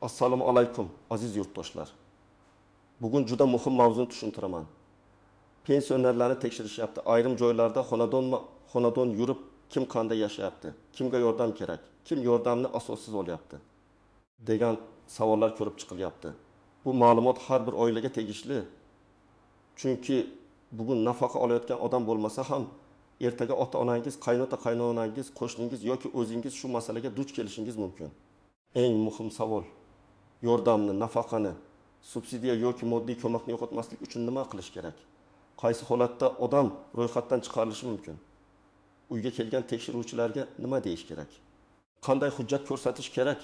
Assalomu alaykum aziz yurtdoshlar. Bugun juda muhim mavzuni tushuntiraman. Pensionerlarni tekshirishyapti. Ayrim joylarda xonadon yurib kim qanday yashayapti? Kimga yordam kerak? Kim yordamni asossiz olyapti? degan savollar ko'rib chiqilyapti. Bu ma'lumot har bir oilaga tegishli. Chunki bugun nafaqa olayotgan odam bo'lmasa ham ertaga ota-onangiz, qaynota-qaynonangiz, qo'shningiz yoki o'zingiz shu masalaga duch kelishingiz mumkin. Eng muhim savol: yordamni, nafaqani, subsidiya yoki moddiy ko'makni yo'qotmaslik uchun nima qilish kerak? Qaysi holatda odam ro'yxatdan chiqarilishi mumkin? Uyga kelgan tekshiruvchilarga nima deyish kerak? Qanday hujjat ko'rsatish kerak?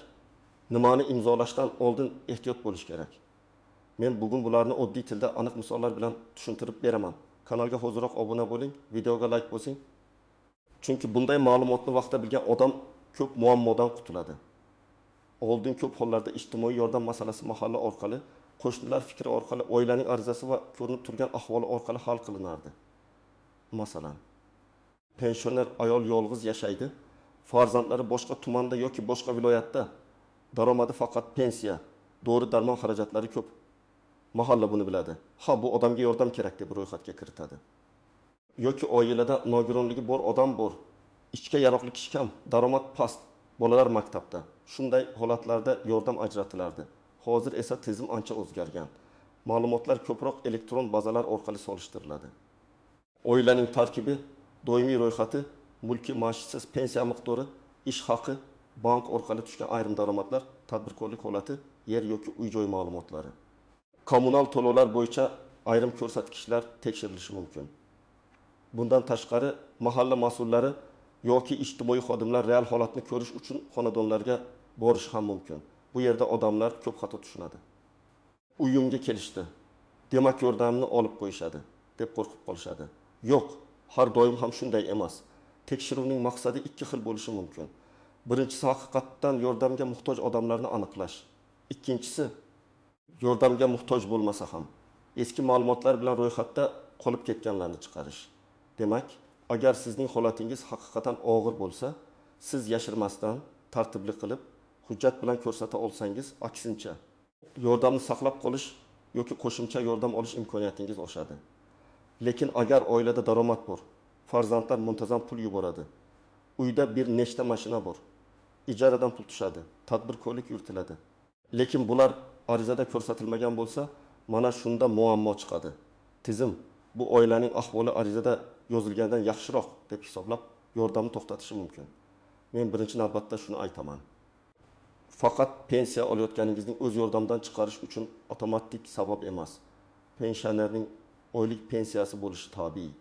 Nimani imzolashdan oldin ehtiyot bo'lish kerak? Men bugun bularni oddiy tilda aniq misollar bilan tushuntirib beraman. Kanalga hozirroq obuna bo'ling, videoga like bosing. Chunki bunday ma'lumotni vaqtda bilgan odam ko'p muammodan qutuladi. Oldin ko'p hollarda ijtimoiy yordam masalasi mahalla orqali, qo'shnilar fikri orqali, oilaning arizasi va ko'rinib turgan ahvoli orqali hal qilinardi. Masalan, pensioner ayol yolg'iz yashaydi, farzandlari boshqa tumanda yoki boshqa viloyatda, daromadi faqat pensiya, dori-darmon xarajatlari ko'p. Mahalla buni biladi. Ha, bu odamga yordam kerak deb ro'yxatga kiritadi. Yoki oilada nogironligi bor odam bor, ichki yaroqli kishi kam, daromad past, bolalar maktabda. Shunday holatlarda yordam ajratilardi. Hozir esa tizim ancha o'zgargan. Ma'lumotlar ko'proq elektron bazalar orqali solishtiriladi. Oilaning tarkibi, doimiy ro'yxati, mulkiy maoshitsiz pensiya miqdori, ish haqi, bank orqali tushgan ayrim daromadlar, tadbirkorlik holati, yer yoki uy-joy ma'lumotlari. Kommunal to'lovlar bo'yicha ayrim ko'rsatkichlar tekshirilishi mumkin. Bundan tashqari, mahalla mas'ullari yoki ijtimoiy xodimlar real holatni ko'rish uchun xonadonlarga borish ham mumkin. Bu yerda odamlar ko'p xato tushunadi. Uyimga kelishdi, demak yordamni olib qo'yishadi deb qo'rqib qolishadi. Yo'q, har doim ham shunday emas. Tekshiruvning maqsadi ikki xil bo'lishi mumkin. Birinchisi haqiqatdan yordamga muhtoj odamlarni aniqlash. Ikkinchisi yordamga muhtoj bo'lmasa ham eski ma'lumotlar bilan ro'yxatda qolib ketganlarni chiqarish. Demak, agar sizning holatingiz haqiqatan og'ir bo'lsa, siz yashirmasdan, tartibli qilib, hujjat bilan ko'rsata olsangiz, aksincha yordamni saqlab qolish yoki qo'shimcha yordam olish imkoniyatingiz oshadi. Lekin agar oilada daromad bor, farzandlar muntazam pul yuboradi, uyda bir nechta mashina bor, ijaradan pul tushadi, tadbirkorlik yuritiladi. Lekin bular arizada ko'rsatilmagan bo'lsa, mana shunda muammo chiqadi. Tizim bu oilaning ahvoli arizada yozilgandan yaxshiroq deb hisoblab yordamni to'xtatishi mumkin. Men birinchi navbatda shuni aytaman. Faqat pensiya olayotganingizning o'z yordamdan chiqarish uchun avtomatik sabab emas. Pensionerning oylik pensiyasi bo'lishi tabiiy.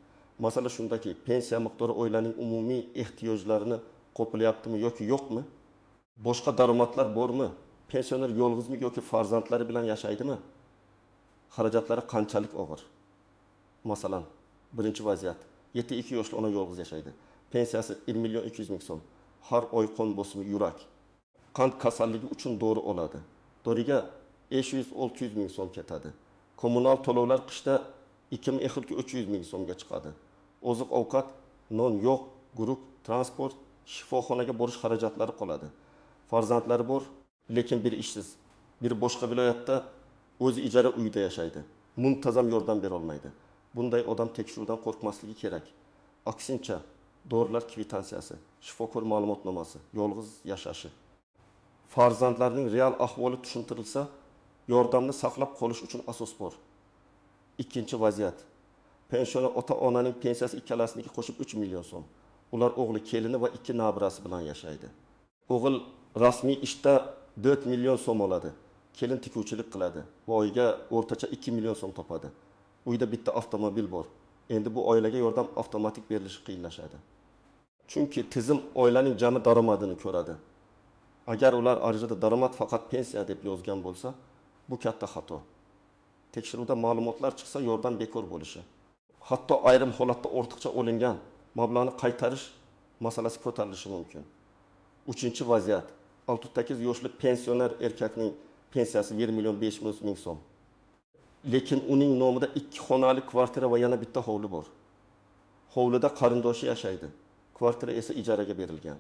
Masala shundaki, pensiya miqdori oilaning umumiy ehtiyojlarini qoplayaptimi yoki yo'qmi? Boshqa daromadlar bormi? Pensioner yolg'izmi yoki farzandlari bilan yashaydimi? Xarajatlari qanchalik og'ir? Masalan, birinchi vaziyat: 7-2 yoshli ona yolg'iz yashaydi. Pensiyasi 1 million 200 ming so'm. Har oy qon bosimi, yurak, qand kasalligi uchun dori oladi. Doriga 500-600 ming so'm ketadi. Kommunal to'lovlar qishda 2000-300 ming so'mga chiqadi. Oziq-ovqat, non, yog', guruch, transport, shifoxonaga borish xarajatlari qoladi. Farzandlari bor, lekin bir ishsiz, bir boshqa viloyatda o'zi ijara uyda yashaydi. Muntazam yordam bera olmaydi. Bunday odam tekshiruvdan qo'rqmasligi kerak. Aksincha, dorilar kvitansiyasi, shifokor ma'lumotnomasi, yolg'iz yashashi, farzandlarning real ahvoli tushuntirilsa, yordamni saqlab qolish uchun asos bor. Ikkinchi vaziyat: pensioner ota-onaning pensiyasi ikkalasiniga qo'shib 3 million so'm. Ular o'g'li, kelini va 2 nabirasi bilan yashaydi. O'g'il rasmiy ishda 4 million so'm oladi. Kelin tikuvchilik qiladi va oyiga o'rtacha 2 million so'm topadi. Uyda bitta avtomobil bor. Endi bu oilaga yordam avtomatik berilishi qiyinlashadi. Chunki tizim oilaning jami daromadini ko'radi. Agar ular arizada daromad faqat pensiya deb yozgan bo'lsa, bu katta xato. Tekshiruvda ma'lumotlar chiqsa, yordam bekor bo'lishi, hatto ayrim holatda ortiqcha olingan mablag'ni qaytarish masalasi ko'tarilishi mumkin. Uchinchi vaziyat: 68 yoshli pensioner erkakning pensiyasi 1 million 500 ming so'm. Lekin uning nomida 2 xonali kvartira va yana bitta hovli bor. Hovlida qarindoshi yashaydi. Kvartira esa ijaraga berilgan.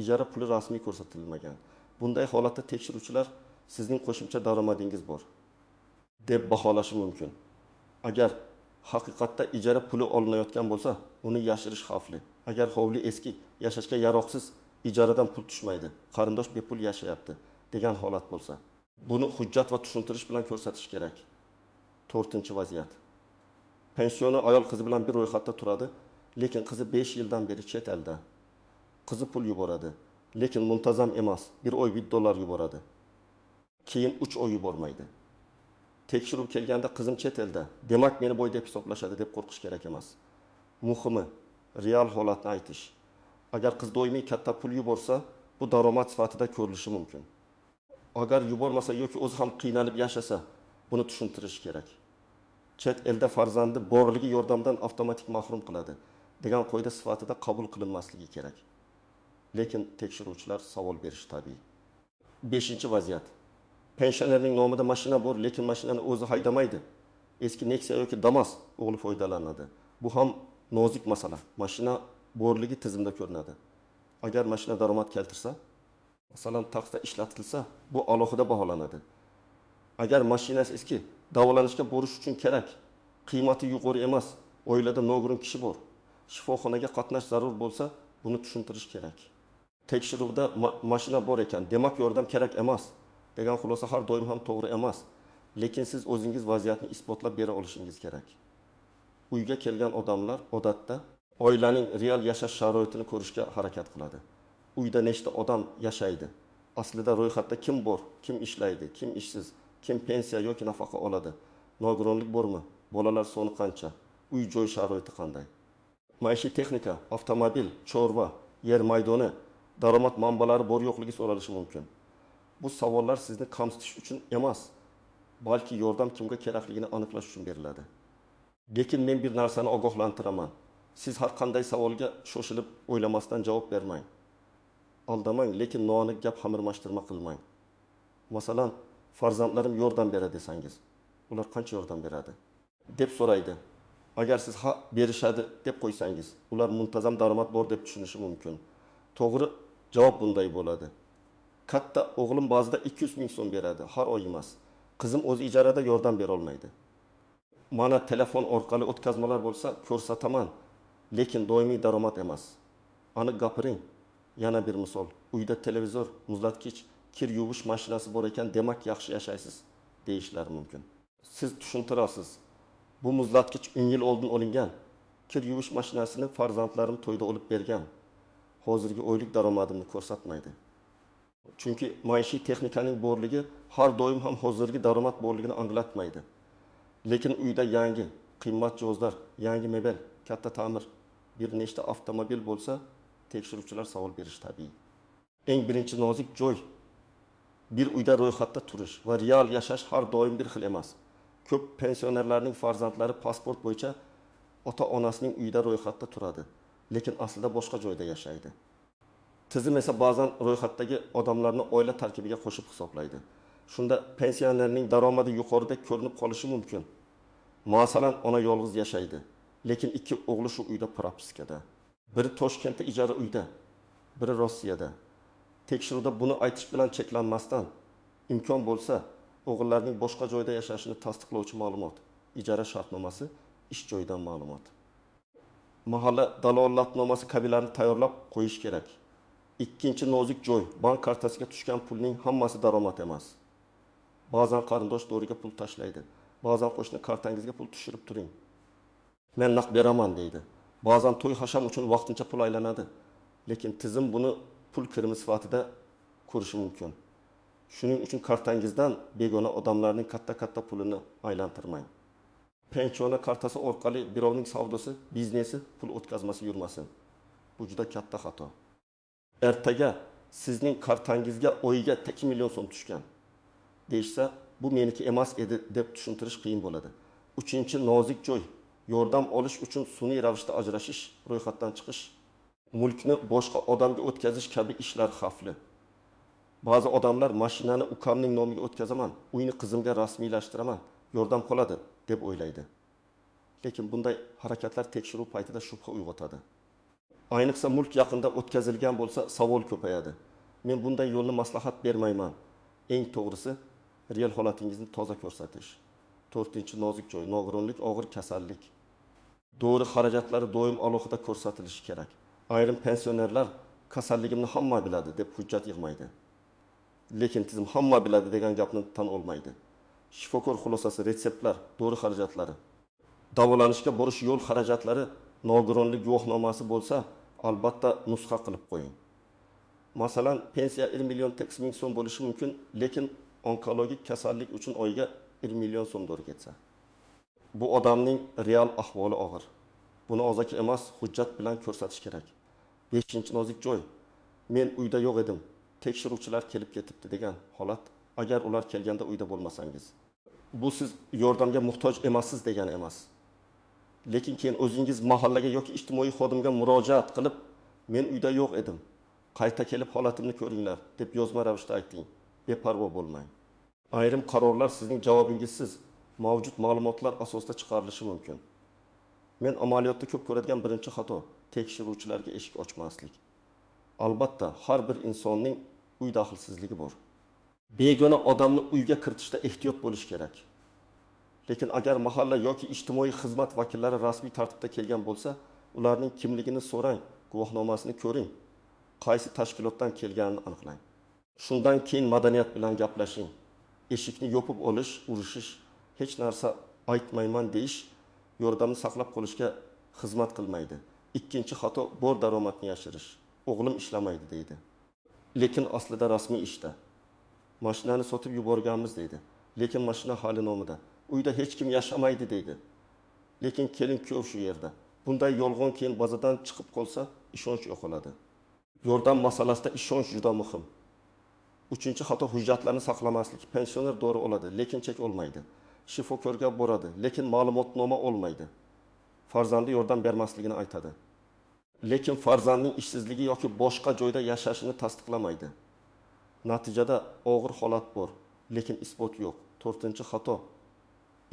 Ijara puli rasmiy ko'rsatilmagan. Bunday holatda tekshiruvchilar sizning qo'shimcha daromadingiz bor deb baholashi mumkin. Agar haqiqatda ijara puli olinayotgan bo'lsa, uni yashirish xavfli. Agar hovli eski, yashashga yaroqsiz, ijaradan pul tushmaydi, qarindosh bepul yashayapti degan holat bo'lsa, buni hujjat va tushuntirish bilan ko'rsatish kerak. 4-vaziyat. Pensioni ayol qizi bilan bir ro'yxatda turadi, lekin qizi 5 yildan beri chet elda. Qizi pul yuboradi, lekin muntazam emas, bir oy $1 yuboradi. Keyin 3 oy yubormaydi. Tekshiruv kelganda qizim chet elda, demak meni boy deb hisoblashadi deb qo'rqish kerak emas. Muhimi, real holatni aytish. Agar qiz doimiy katta pul yuborsa, bu daromad sifatida ko'rilishi mumkin. Agar yubormasa yoki o'zi ham qiynalib yashasa, buni tushuntirish kerak. Chet elda farzandi borligi yordamdan avtomatik mahrum qiladi degan qoida sifatida qabul qilinmasligi kerak. Lekin tekshiruvchilar savol berishi tabiiy. 5-vaziyat. Pensionerning nomida mashina bor, lekin mashinani o'zi haydamaydi. Eski Nexia yoki Damas o'g'li foydalanadi. Bu ham nozik masala. Mashina borligi tizimda ko'rinadi. Agar mashina daromad keltirsa, masalan taxtda ishlatilsa, bu alohida baholanadi. Agar mashinasi eski, davolanishga borish uchun kerak, qiymati yuqori emas, oilada nogiron kishi bor, shifoxonaga qatnash zarur bo'lsa, buni tushuntirish kerak. Tekshiruvda mashina bor ekan, demak yordam kerak emas degan xulosa har doim ham to'g'ri emas. Lekin siz o'zingiz vaziyatni isbotlab bera olishingiz kerak. Uyga kelgan odamlar odatda oilaning real yashash sharoitini ko'rishga harakat qiladi. Uyda nechta odam yashaydi? Aslida ro'yxatda kim bor, kim ishlaydi, kim ishsiz, kim pensiya yoki nafaqa oladi? Nogironlik bormi? Bolalar soni qancha? Uy-joy sharoiti qanday? Maishiy texnika, avtomobil, chorva, yer maydoni, daromad manbalari bor yo'qligi so'ralishi mumkin. Bu savollar sizni kamsitish uchun emas, balki yordam kimga kerakligini aniqlash uchun beriladi. Lekin men bir narsani ogohlantiraman. Siz har qanday savolga shoshilib o'ylamasdan javob bermang. Aldamang, lekin noaniq gap xamirmashtirma qilmang. Masalan, farzandlarim yordam beradi desangiz, ular qancha yordam beradi deb so'raydi. Agar siz ha berishadi deb qo'ysangiz, ular muntazam daromad bor deb tushunishi mumkin. To'g'ri javob bunday bo'ladi. Katta o'g'lim ba'zida 200 ming so'm beradi, har oy emas. Qizim o'zi ijarada yordam bera olmaydi. Mana telefon orqali o'tkazmalar bo'lsa ko'rsataman, lekin doimiy daromad emas. Aniq gapiring. Yana bir misol. Uyda televizor, muzlatgich, kir yuvish mashinasi bor ekan, demak yaxshi yashaysiz deyishlari mumkin. Siz tushuntirasiz. Bu muzlatgich 10 yil oldin olingan. Kir yuvish mashinasini farzandlarim to'yda olib bergan. Hozirgi oylik daromadimni ko'rsatmaydi. Chunki maishiy texnikaning borligi har doim ham hozirgi daromad borligini anglatmaydi. Lekin uyda yangi qimmat jihozlar, yangi mebel, katta ta'mir, bir nechta avtomobil bo'lsa, tekshiruvchilar savol berish tabiiy. Eng birinchi nozik joy bir uyda ro'yxatda turish va real yashash har doim bir xil emas. Ko'p pensionerlarning farzandlari pasport bo'yicha ota-onasining uyida ro'yxatda turadi, lekin aslida boshqa joyda yashaydi. Tizim esa ba'zan ro'yxatdagi odamlarni oila tarkibiga qo'shib hisoblaydi. Shunda pensionerning daromadi yuqoridek ko'rinib qolishi mumkin. Masalan, ona yolg'iz yashaydi, lekin 2 o'g'li shu uyda propiskada. Biri Toshkentda ijara uyda, biri Rossiyada. Tekshiruvda buni aytish bilan cheklanmasdan, imkon bo'lsa, o'g'illarning boshqa joyda yashashini tasdiqlovchi ma'lumot, ijara shartnomasi, ish joyidan ma'lumot. Mahalla dalolatnomasi kabilarini tayyorlab qo'yish kerak. Ikkinchi nozik joy, bank kartasiga tushgan pulning hammasi daromad emas. Ba'zan qarindosh do'riga pul tashlaydi. Ba'zan qo'shni kartangizga pul tushirib turing. Men naqd beraman deydi. Ba'zan to'y hasham uchun vaqtincha pul aylanadi. Lekin tizim buni pul kirimi sifatida ko'rishi mumkin. Shuning uchun kartangizdan begona odamlarning katta pulini aylantirmang. Pensiona kartasi orqali birovning savdosi, biznesi, pul o'tkazmasi yurmasin. Bu juda katta xato. Ertaga sizning kartangizga oyiga 2 million so'm tushgan deyishsa, bu meniki emas edi deb tushuntirish qiyin bo'ladi. 3-nozik joy, yordam olish uchun sun'iy ravishda ajrashish, ro'yxatdan chiqish, mulkni boshqa odamga o'tkazish kabi ishlar xavfli. Ba'zi odamlar mashinani ukamning nomiga o'tkazaman, uyni qizimga rasmiylashtiraman, yordam qoladi deb o'ylaydi. Lekin bunday harakatlar tekshiruv paytida shubha uyg'otadi. Ayniqsa mulk yaqinda o'tkazilgan bo'lsa, savol ko'payadi. Men bunday yo'lni maslahat bermayman. Eng to'g'risi real holatingizni toza ko'rsatish. 4-nozik joy, nogironlik, og'ir kasallik. Doğru xarajatlari doim alohida ko'rsatilishi kerak. Ayrim pensionerlar kasalligimni hamma biladi deb hujjat yig'maydi. Lekin tizim hamma biladi degan gapni tan olmaydi. Shifokor xulosasi, retseptlar, dori xarajatlari, davolanishga borish yo'l xarajatlari, nogironlik guvohnomasi bo'lsa, albatta nusxa qilib qo'ying. Masalan, pensiya 1 million 8 ming so'm bo'lishi mumkin, lekin onkologik kasallik uchun oyiga 1 million so'm doğru ketsa. Bu odamning real ahvoli og'ir. Buni og'zaki emas, hujjat bilan ko'rsatish kerak. 5-nozik joy. Men uyda yo'q edim. Tekshiruvchilar kelib ketibdi degan holat. Agar ular kelganda uyda bo'lmasangiz, bu siz yordamga muhtoj emassiz degani emas. Lekin keyin o'zingiz mahallaga yoki ijtimoiy xodimga murojaat qilib, men uyda yo'q edim. Qayta kelib holatimni ko'ringlar deb yozma ravishda ayting. Beparvo bo'lmang. Ayrim qarorlar sizning javobingizsiz mavjud ma'lumotlar asosida chiqarilishi mumkin. Men amaliyotda ko'p ko'radigan birinchi xato tekshiruvchilarga eshik ochmaslik. Albatta, har bir insonning uy daxlsizligi bor. Begona odamni uyga kiritishda ehtiyot bo'lish kerak. Lekin agar mahalla yoki ijtimoiy xizmat vakillari rasmiy tartibda kelgan bo'lsa, ularning kimligini so'rang, guvohnomasini ko'ring, qaysi tashkilotdan kelganini aniqlang. Shundan keyin madaniyat bilan gaplashing. Eshikni yopib olish, urishish, hech narsa aytmayman deyish yordamni saqlab qolishga xizmat qilmaydi. Ikkinchi xato bor daromadni yashirish. O'g'lim ishlamaydi deydi. Lekin aslida rasmiy ishda. Mashinani sotib yuborganmiz deydi. Lekin mashina hali nomida. Uyda hech kim yashamaydi deydi. Lekin kelin kuyov shu yerda. Bunday yolg'on keyin bazadan chiqib qolsa, ishonch yo'qoladi. Yordam masalasida ishonch juda muhim. 3-xato hujjatlarni saqlamaslik. Pensioner dori oladi, lekin chek olmaydi. Shifokorga boradi, lekin ma'lumotnoma olmaydi. Farzandi yordam bermasligini aytadi. Lekin farzandining ishsizligi yoki boshqa joyda yashashini tasdiqlamaydi. Natijada og'ir holat bor, lekin isbot yo'q. 4-xato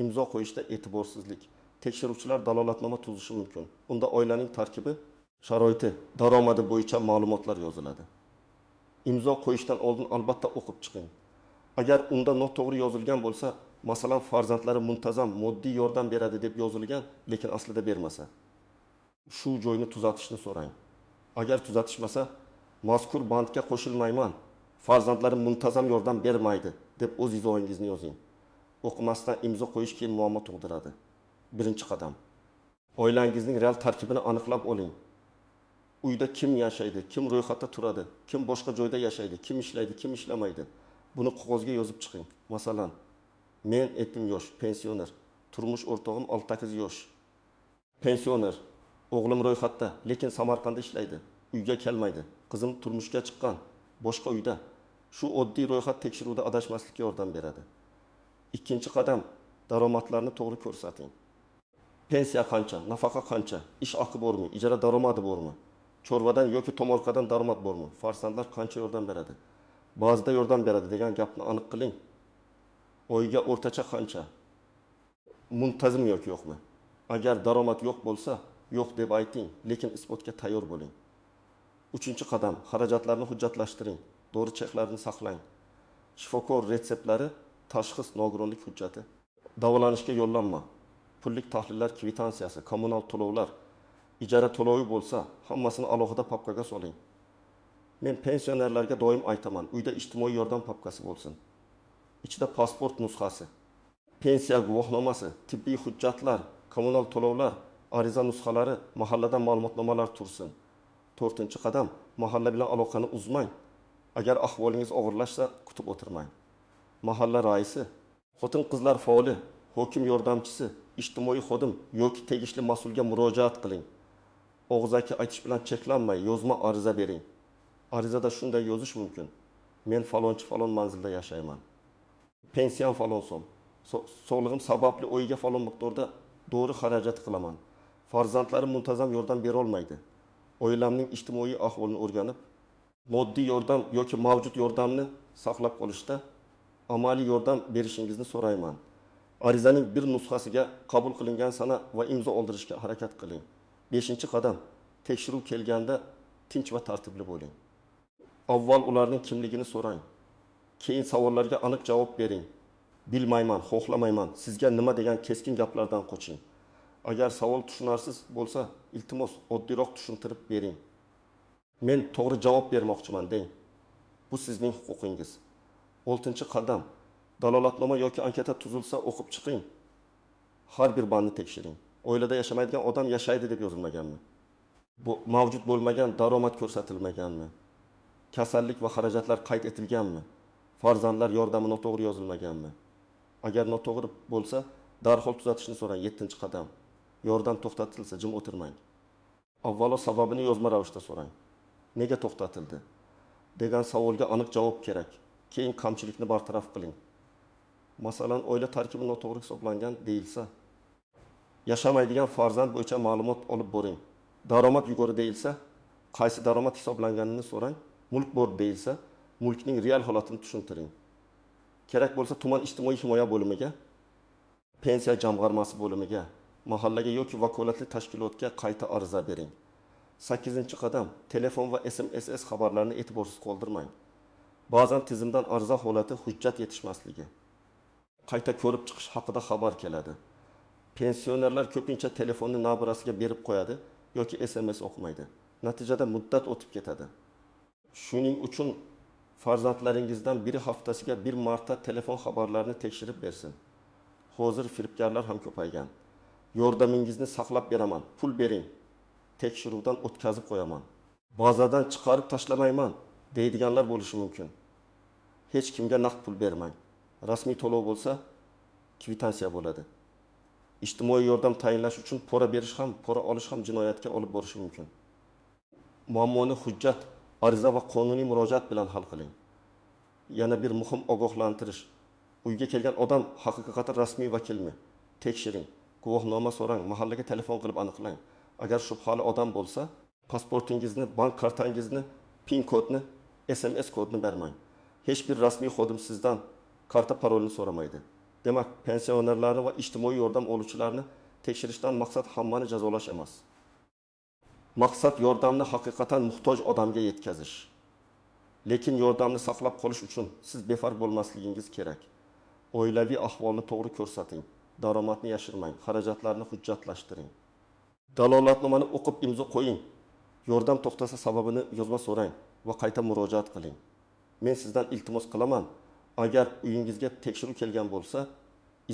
imzo qo'yishda e'tiborsizlik. Tekshiruvchilar dalolatnoma tuzishi mumkin. Unda oilaning tarkibi, sharoiti, daromadi bo'yicha ma'lumotlar yoziladi. İmzo qo'yishdan oldin albatta o'qib chiqing. Agar unda noto'g'ri yozilgan bo'lsa, masalan, farzandlari muntazam moddiy yordam beradi deb yozilgan, lekin aslida bermasa, shu joyni tuzatishni so'rang. Agar tuzatishmasa, mazkur bandga qo'shilmayman, farzandlarim muntazam yordam bermaydi deb o'z izohingizni yozing. O'qimasdan imzo qo'yish keyin muammo tug'diradi. Birinchi qadam. Oilangizning real tarkibini aniqlab oling. Uyda kim yashaydi, kim ro'yxatda turadi, kim boshqa joyda yashaydi, kim ishlaydi, kim ishlamaydi. Buni qog'ozga yozib chiqing. Masalan, men etim yosh, pensioner, turmush o'rtog'im 6-8 yosh. Pensioner, o'g'lim ro'yxatda, lekin Samarqandda ishlaydi, uyga kelmaydi. Qizim turmushga chiqqan, boshqa uyda. Shu oddiy ro'yxat tekshiruvda adashmaslikka yordam beradi. Ikkinchi qadam, daromadlarni to'g'ri ko'rsating. Pensiya qancha, nafaqa qancha, ish haqi bormi, ijara daromadi bormi? Chorvadan yoki tomorqadan daromad bormi? Farzandlar qancha yordam beradi? Ba'zida yordam beradi degan gapni aniq qiling. Oyiga o'rtacha qancha? Muntazim yoki yo'qmi? Agar daromad yo'q bo'lsa, yo'q deb ayting, lekin isbotga tayyor bo'ling. 3-qadam, xarajatlarni hujjatlashtiring, dori cheklarni saqlang. Shifokor retseptlari, tashxis, nogironlik hujjati, davolanishga yo'llanma, pullik tahlillar kvitansiyasi, kommunal to'lovlar, ijara to'lovi bo'lsa, hammasini alohida papkaga soling. Men pensionerlarga doim aytaman, uyda ijtimoiy yordam papkasi bo'lsin. Ichida pasport nusxasi, pensiya guvohnomasi, tibbiy hujjatlar, kommunal to'lovlar, ariza nusxalari, mahalladan ma'lumotnomalar tursin. 4-qadam, mahalla bilan aloqani uzmang. Agar ahvolingiz og'irlashsa, kutib o'tirmang. Mahalla raisi, xotin-qizlar faoli, hokim yordamchisi, ijtimoiy xodim yoki tegishli mas'ulga murojaat qiling. Og'zaki aytish bilan cheklanmay, yozma ariza bering. Arizada shunday yozish mumkin. Men falonchi falon manzilda yashayman. Pensiyam falon so'm. Sog'lig'im sababli oyiga falon miqdorda dori xarajat qilaman. Farzandlarim muntazam yordam bera olmaydi. Oilamning ijtimoiy ahvolini o'rganib, moddiy yordam yoki mavjud yordamni saqlab qolishda amaliy yordam berishingizni so'rayman. Arizaning bir nusxasiga qabul qilingan sana va imzo oldirishga harakat qiling. 5-qadam, tekshiruv kelganda tinch va tartibli bo'ling. Avval ularning kimligini so'rang. Keyin savollarga aniq javob bering. Bilmayman, xohlamayman, sizga nima degan keskin gaplardan qoching. Agar savol tushunarsiz bo'lsa, iltimos oddiyroq tushuntirib bering. Men to'g'ri javob bermoqchiman deng. Bu sizning huquqingiz. 6-qadam. Dalolatnoma yoki anketa tuzilsa o'qib chiqing. Har bir bandni tekshiring. Oilada yashamaydigan odam yashaydi deb yozilmaganmi? Bu mavjud bo'lmagan daromad ko'rsatilmaganmi? Kasallik va xarajatlar qayd etilganmi? Farzandlar yordami noto'g'ri yozilmaganmi? Agar noto'g'ri bo'lsa, darhol tuzatishni so'rang. 7-qadam. Yordam to'xtatilsa, jim o'tirmang. Avvalo sababini yozma ravishda so'rang. Nega to'xtatildi? degan savolga aniq javob kerak. Keyin kamchilikni bartaraf qiling. Masalan, oila tarkibi noto'g'ri hisoblangan deyilsa, yashamaydigan farzand bo'yicha ma'lumot olib boring. Daromad yuqori deyilsa, qaysi daromad hisoblanganini so'rang. Mulk bor deyilsa, mulkning real holatini tushuntiring. Kerak bo'lsa tuman ijtimoiy himoya bo'limiga, pensiya jamg'armasi bo'limiga, mahallaga yoki vakolatli tashkilotga qayta ariza bering. 8-qadam. Telefon va SMS xabarlarini e'tiborsiz qoldirmang. Ba'zan tizimdan ariza holati hujjat yetishmasligi, qayta ko'rib chiqish haqida xabar keladi. Pensionerlar ko'pincha telefonni nabirasiga berib qo'yadi yoki SMS o'qimaydi. Natijada muddat o'tib ketadi. Shuning uchun farzandlaringizdan biri haftasiga bir marta telefon xabarlarini tekshirib bersin. Hozir firibgarlar ham ko'paygan. Yordamingizni saqlab beraman, pul bering. Tekshiruvdan o'tkazib qo'yaman. Bazadan chiqarib tashlamayman deydiganlar bo'lishi mumkin. Hech kimga naqd pul bermang. Rasmiy to'lov bo'lsa, kvitansiya bo'ladi. Ijtimoiy yordam tayinlash uchun pora berish ham, pora olish ham jinoyatga olib borishi mumkin. Muammoni hujjat, ariza va qonuniy murojaat bilan hal qiling. Yana bir muhim ogohlantirish. Uyga kelgan odam haqiqatan rasmiy vakilmi? Tekshiring. Guvohnoma so'rang, mahallaga telefon qilib aniqlang. Agar shubhali odam bo'lsa, pasportingizni, bank kartangizni, PIN kodni, SMS kodni bermang. Hech bir rasmiy xodim sizdan karta parolini so'ramaydi. Demak, pensionerlarni va ijtimoiy yordam oluvchilarni tekshirishdan maqsad hammani jazolash emas. Maqsad yordamni haqiqatan muhtoj odamga yetkazish. Lekin yordamni saqlab qolish uchun siz befarq bo'lmasligingiz kerak. Oilaviy ahvolni to'g'ri ko'rsating. Daromadni yashirmang, xarajatlarni hujjatlashtiring. Dalolatnomani o'qib imzo qo'ying. Yordam to'xtasa sababini yozma so'rang va qayta murojaat qiling. Men sizdan iltimos qilaman, agar uyingizga tekshiruv kelgan bo'lsa,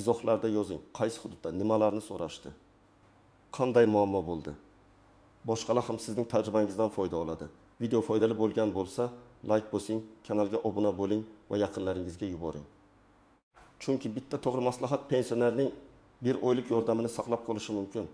izohlarda yozing. Qaysi hududda nimalarni so'rashdi? Qanday muammo bo'ldi? Boshqalar ham sizning tajribangizdan foyda oladi. Video foydali bo'lgan bo'lsa, like bosing, kanalga obuna bo'ling va yaqinlaringizga yuboring. Chunki bitta to'g'ri maslahat pensionerning bir oylik yordamini saqlab qolishi mumkin.